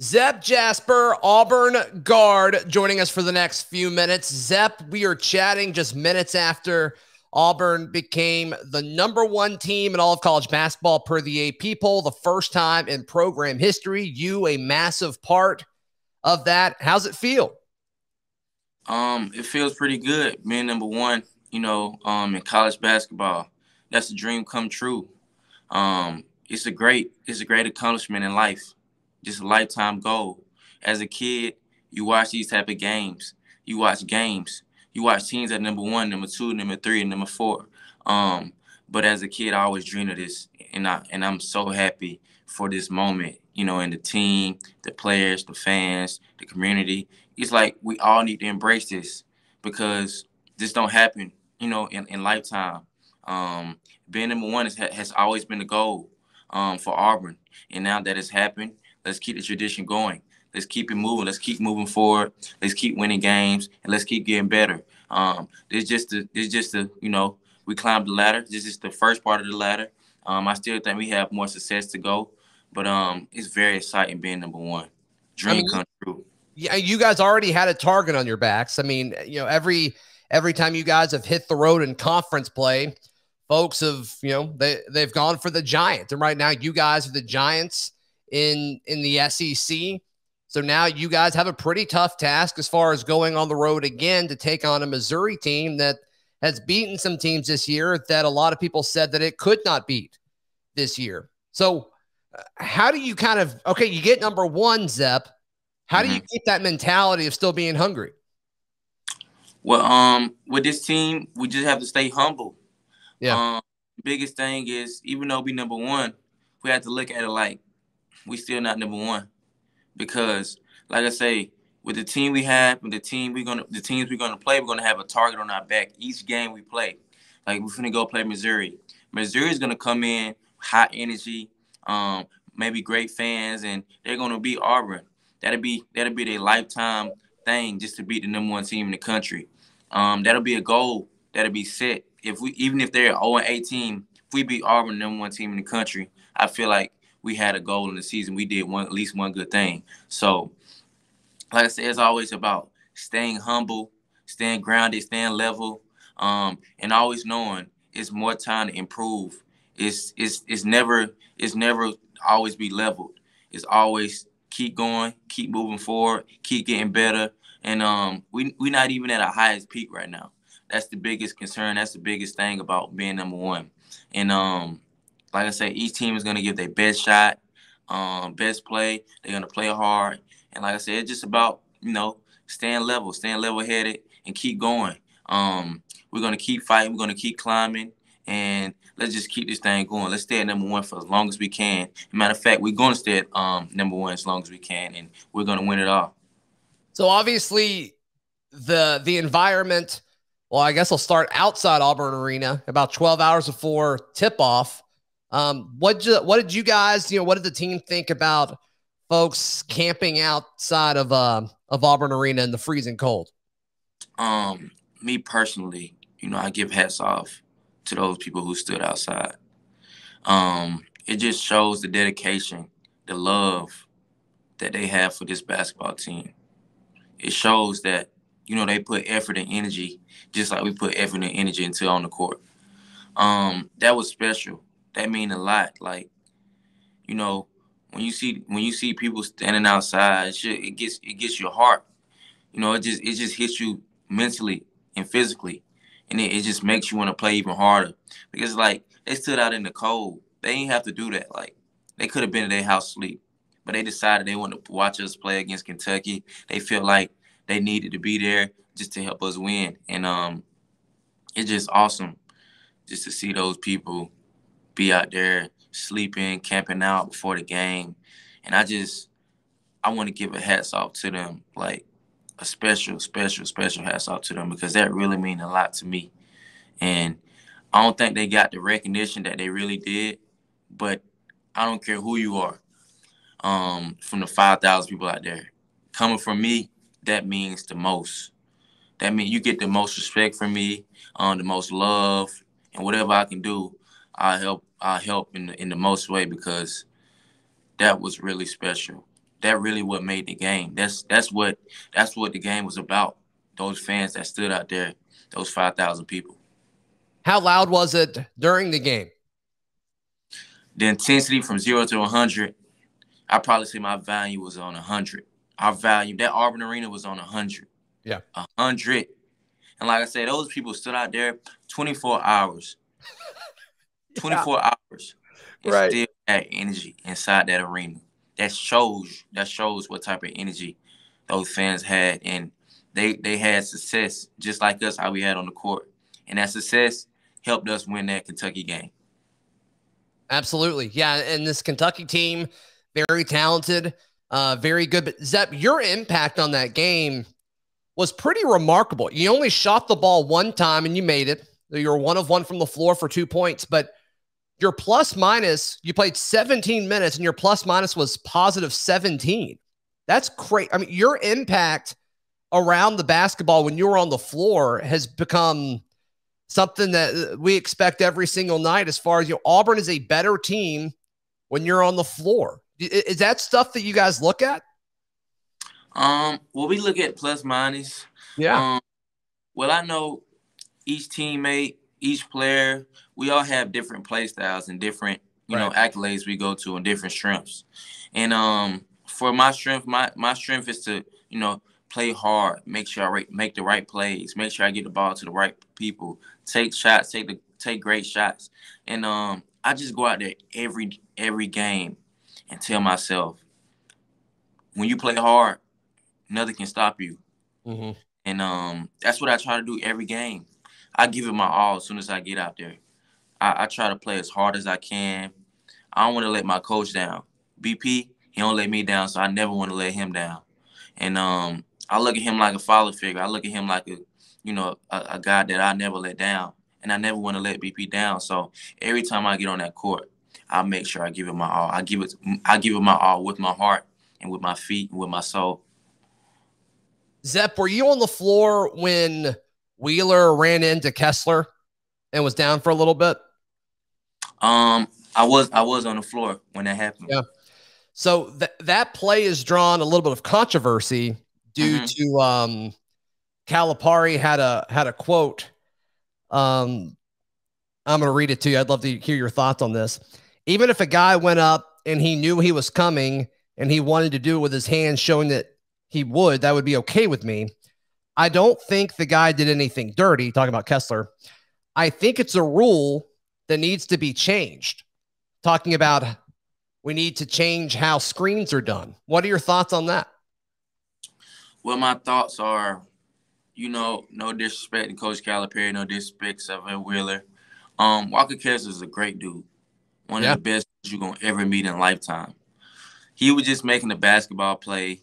Zep Jasper, Auburn guard, joining us for the next few minutes. Zep, we are chatting just minutes after Auburn became the #1 team in all of college basketball per the AP poll, the first time in program history. You, a massive part of that. How's it feel? It feels pretty good being #1, in college basketball. That's a dream come true. It's a great accomplishment in life. Just a lifetime goal. As a kid, you watch these type of games. You watch games. You watch teams at #1, #2, #3, and #4. But as a kid, I always dreamed of this, and I'm so happy for this moment. And the team, the players, the fans, the community. It's like we all need to embrace this because this don't happen, in lifetime. Being #1 has always been the goal for Auburn, and now that it's happened, let's keep the tradition going. Let's keep it moving. Let's keep moving forward. Let's keep winning games, and let's keep getting better. This just we climbed the ladder. This is the first part of the ladder. I still think we have more success to go, but it's very exciting being #1. Dream come true. Yeah, you guys already had a target on your backs. I mean, every time you guys have hit the road in conference play, folks have, they've gone for the Giants, and right now you guys are the Giants in the SEC. So now you guys have a pretty tough task as far as going on the road again to take on a Missouri team that has beaten some teams this year that a lot of people said that it could not beat this year. So how do you you get #1, Zep. How do you keep that mentality of still being hungry? Well, with this team, we just have to stay humble. Yeah. Biggest thing is, even though we #1, we have to look at it like we still not #1. Because, like I say, with the team we have, with the teams we're gonna play, we're gonna have a target on our back each game we play. Like we're gonna go play Missouri. Missouri is gonna come in high energy, maybe great fans, and they're gonna beat Auburn. That'll be their lifetime thing just to beat the #1 team in the country. That'll be a goal that'll be set. Even if they're 0-8 team, if we beat Auburn, #1 team in the country, I feel like we had a goal in the season. We did at least one good thing. So, like I said, it's always about staying humble, staying grounded, staying level, and always knowing it's more time to improve. It's never always be leveled. It's always keep going, keep moving forward, keep getting better. And we're not even at our highest peak right now. That's the biggest concern. That's the biggest thing about being #1. And like I said, each team is going to give their best shot, best play. They're going to play hard. And like I said, it's just about, staying level-headed, and keep going. We're going to keep fighting. We're going to keep climbing. And let's just keep this thing going. Let's stay at #1 for as long as we can. Matter of fact, we're going to stay at #1 as long as we can, and we're going to win it all. So obviously the environment, well, I guess I'll start outside Auburn Arena about 12 hours before tip-off. What did you guys, what did the team think about folks camping outside of Auburn Arena in the freezing cold? Me personally, I give hats off to those people who stood outside. It just shows the dedication, the love that they have for this basketball team. It shows that, they put effort and energy just like we put effort and energy into on the court. That was special. That mean a lot. Like, when you see people standing outside, it gets your heart. It just hits you mentally and physically, and it just makes you want to play even harder. Because like they stood out in the cold, they didn't have to do that. Like they could have been in their house asleep, but they decided they wanted to watch us play against Kentucky. They felt like they needed to be there just to help us win, and it's just awesome just to see those people be out there sleeping, camping out before the game. And I want to give a hats off to them, like a special hats off to them, because that really means a lot to me. And I don't think they got the recognition that they really did, but I don't care who you are, from the 5,000 people out there. Coming from me, that means the most. That means you get the most respect from me, the most love, and whatever I can do, I help in the most way, because that was really special. that really what made the game. That's what the game was about. Those fans that stood out there, those 5,000 people. How loud was it during the game? The intensity from 0 to 100, I probably say my value was on 100. Our value, that Auburn Arena was on 100. Yeah. 100. And like I said, those people stood out there 24 hours. 24 hours. And still had energy inside that arena. That shows what type of energy those fans had. And they had success just like us, how we had on the court. And that success helped us win that Kentucky game. Absolutely. Yeah. And this Kentucky team, very talented, very good. But Zep, your impact on that game was pretty remarkable. You only shot the ball one time and you made it. You were 1 of 1 from the floor for 2 points, but your plus minus, you played 17 minutes and your plus minus was positive 17. That's great. I mean, your impact around the basketball when you were on the floor has become something that we expect every single night. As far as, Auburn is a better team when you're on the floor. Is that stuff that you guys look at? Well, we look at plus minus. Yeah. Well, I know each teammate, each player, we all have different play styles and different, accolades we go to and different strengths. And for my strength, my strength is to, play hard, make sure I make the right plays, make sure I get the ball to the right people, take shots, take great shots. And I just go out there every game and tell myself, when you play hard, nothing can stop you. Mm-hmm. And that's what I try to do every game. I give it my all as soon as I get out there. I try to play as hard as I can. I don't want to let my coach down. BP, he don't let me down, so I never want to let him down. And I look at him like a father figure. I look at him like a guy that I never let down, and I never want to let BP down. So every time I get on that court, I make sure I give it my all. I give it my all with my heart and with my feet and with my soul. Zep, were you on the floor when Wheeler ran into Kessler and was down for a little bit? I was on the floor when that happened. Yeah. So that play has drawn a little bit of controversy due to Calipari had a quote. I'm going to read it to you. I'd love to hear your thoughts on this. Even if a guy went up and he knew he was coming and he wanted to do it with his hands, showing that he would, that would be okay with me. I don't think the guy did anything dirty, talking about Kessler. I think it's a rule that needs to be changed. Talking about we need to change how screens are done. What are your thoughts on that? Well, my thoughts are, no disrespect to Coach Calipari, no disrespect to Wheeler. Walker Kessler is a great dude. One of the best you're going to ever meet in a lifetime. He was just making a basketball play,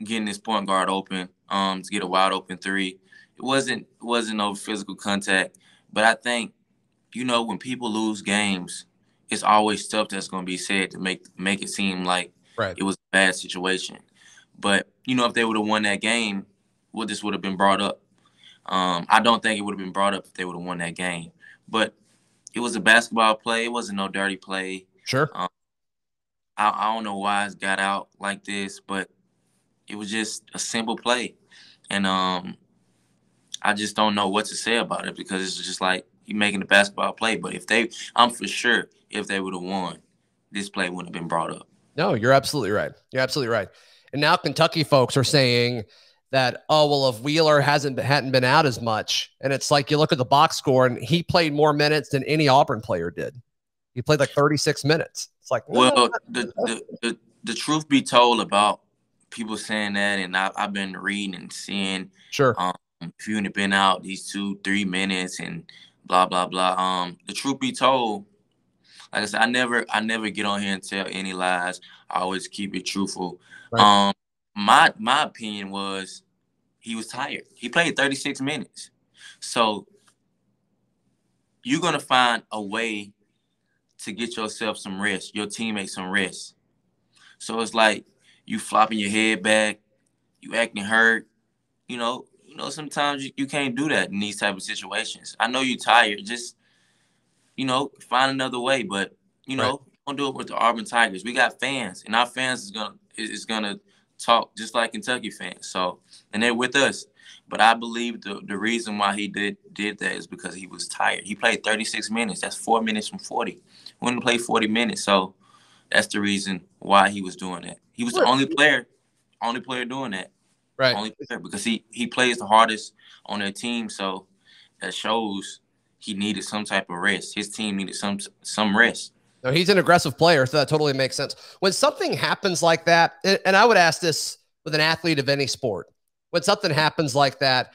getting his point guard open, to get a wide open three. It wasn't no physical contact. But I think, when people lose games, it's always stuff that's going to be said to make it seem like it was a bad situation. But, if they would have won that game, this would have been brought up. I don't think it would have been brought up if they would have won that game. But it was a basketball play. It wasn't no dirty play. Sure. I don't know why it got out like this, but it was just a simple play. And I just don't know what to say about it because it's just like you're making a basketball play. But I'm for sure if they would have won, this play wouldn't have been brought up. No, you're absolutely right. You're absolutely right. And now Kentucky folks are saying that, oh, well, if Wheeler hadn't been out as much, and it's like you look at the box score and he played more minutes than any Auburn player did. He played like 36 minutes. It's like, well, the truth be told about people saying that, and I've been reading and seeing, sure, if you had been out these 2-3 minutes and blah blah blah. The truth be told, like I said, I never get on here and tell any lies. I always keep it truthful. Right. My opinion was he was tired. He played 36 minutes. So you're going to find a way to get yourself some rest, your teammates some rest. So it's like you flopping your head back, you acting hurt. Sometimes you can't do that in these type of situations. I know you're tired. Just, find another way. But, don't do it with the Auburn Tigers. We got fans, and our fans is gonna talk just like Kentucky fans. So, and they're with us. But I believe the reason why he did that is because he was tired. He played 36 minutes. That's 4 minutes from 40. He wouldn't play 40 minutes. So that's the reason why he was doing that. He was the only player doing that. Right. Only player, because he plays the hardest on their team. So that shows he needed some type of rest. His team needed some rest. No, he's an aggressive player, so that totally makes sense. When something happens like that, and I would ask this with an athlete of any sport, when something happens like that,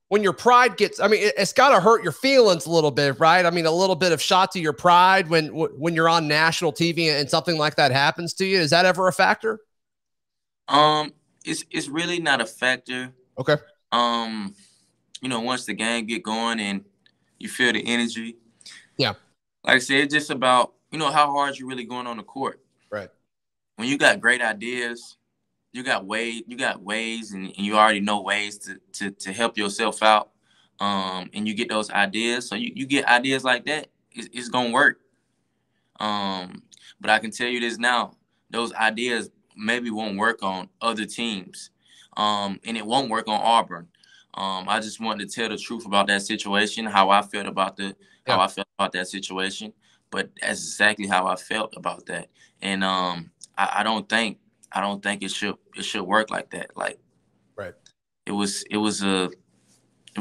when your pride gets, I mean, it's got to hurt your feelings a little bit, right? I mean, a little bit of shot to your pride when you're on national TV and something like that happens to you. Is that ever a factor? It's really not a factor. Okay. Once the game get going and you feel the energy. Yeah. Like I said, it's just about, how hard you're really going on the court. Right. When you got great ideas, you got ways, and you already know ways to help yourself out. And you get those ideas. So you get ideas like that, it's going to work. But I can tell you this now, those ideas maybe won't work on other teams. And it won't work on Auburn. I just wanted to tell the truth about that situation, how I felt about that situation. But that's exactly how I felt about that. And I don't think it should work like that. Like, right. It was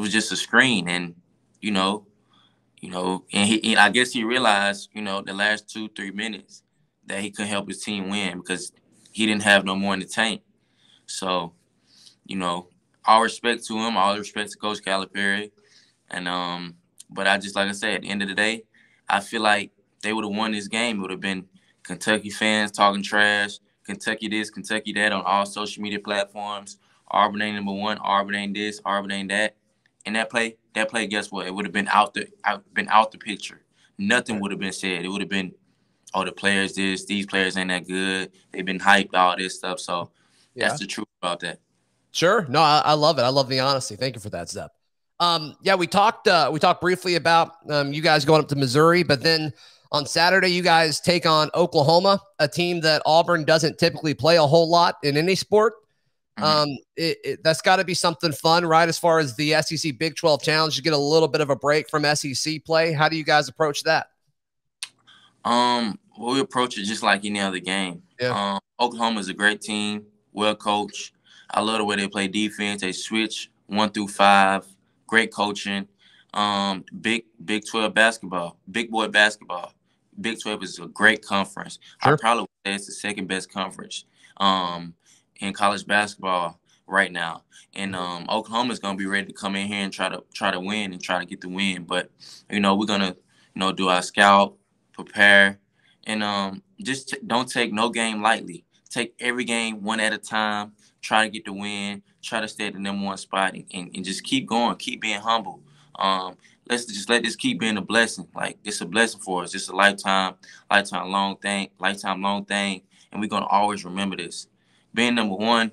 just a screen, and and I guess he realized, the last 2-3 minutes that he couldn't help his team win because he didn't have no more in the tank. So, all respect to him, all respect to Coach Calipari. And but I just, like I said, at the end of the day, I feel like they would have won this game. It would have been Kentucky fans talking trash, Kentucky this, Kentucky that on all social media platforms. Auburn ain't number one, Auburn ain't this, Auburn ain't that. And that play, guess what? It would have been out the picture. Nothing would have been said. It would have been, oh, the players this, these players ain't that good. They've been hyped, all this stuff. So that's the truth about that. Sure. No, I love it. I love the honesty. Thank you for that, Zep. Yeah, we talked briefly about you guys going up to Missouri, but then on Saturday, you guys take on Oklahoma, a team that Auburn doesn't typically play a whole lot in any sport. That's got to be something fun, right? As far as the SEC Big 12 Challenge, you get a little bit of a break from SEC play. How do you guys approach that? Well, we approach it just like any other game. Yeah. Oklahoma is a great team, well coached. I love the way they play defense. They switch 1 through 5. Great coaching. Big 12 basketball, big boy basketball. Big 12 is a great conference. Sure. I probably would say it's the second best conference in college basketball right now. And Oklahoma is gonna be ready to come in here and try to win and try to get the win. But we're gonna do our scout, prepare, and just don't take no game lightly. Take every game one at a time. Try to get the win. Try to stay at the number one spot and just keep going. Keep being humble. Let's just let this keep being a blessing. Like, it's a blessing for us. It's a lifetime long thing, and we're gonna always remember this. Being number one,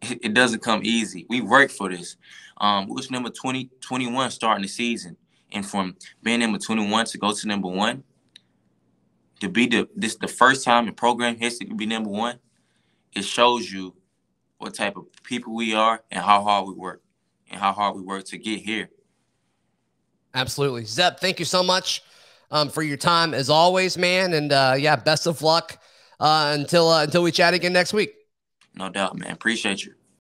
it doesn't come easy. We worked for this. We was number 21 starting the season, and from being number 21 to go to number one, to be the first time in program history to be number one, it shows you what type of people we are and how hard we work to get here. Absolutely. Zep, thank you so much for your time as always, man. And best of luck until we chat again next week. No doubt, man. Appreciate you.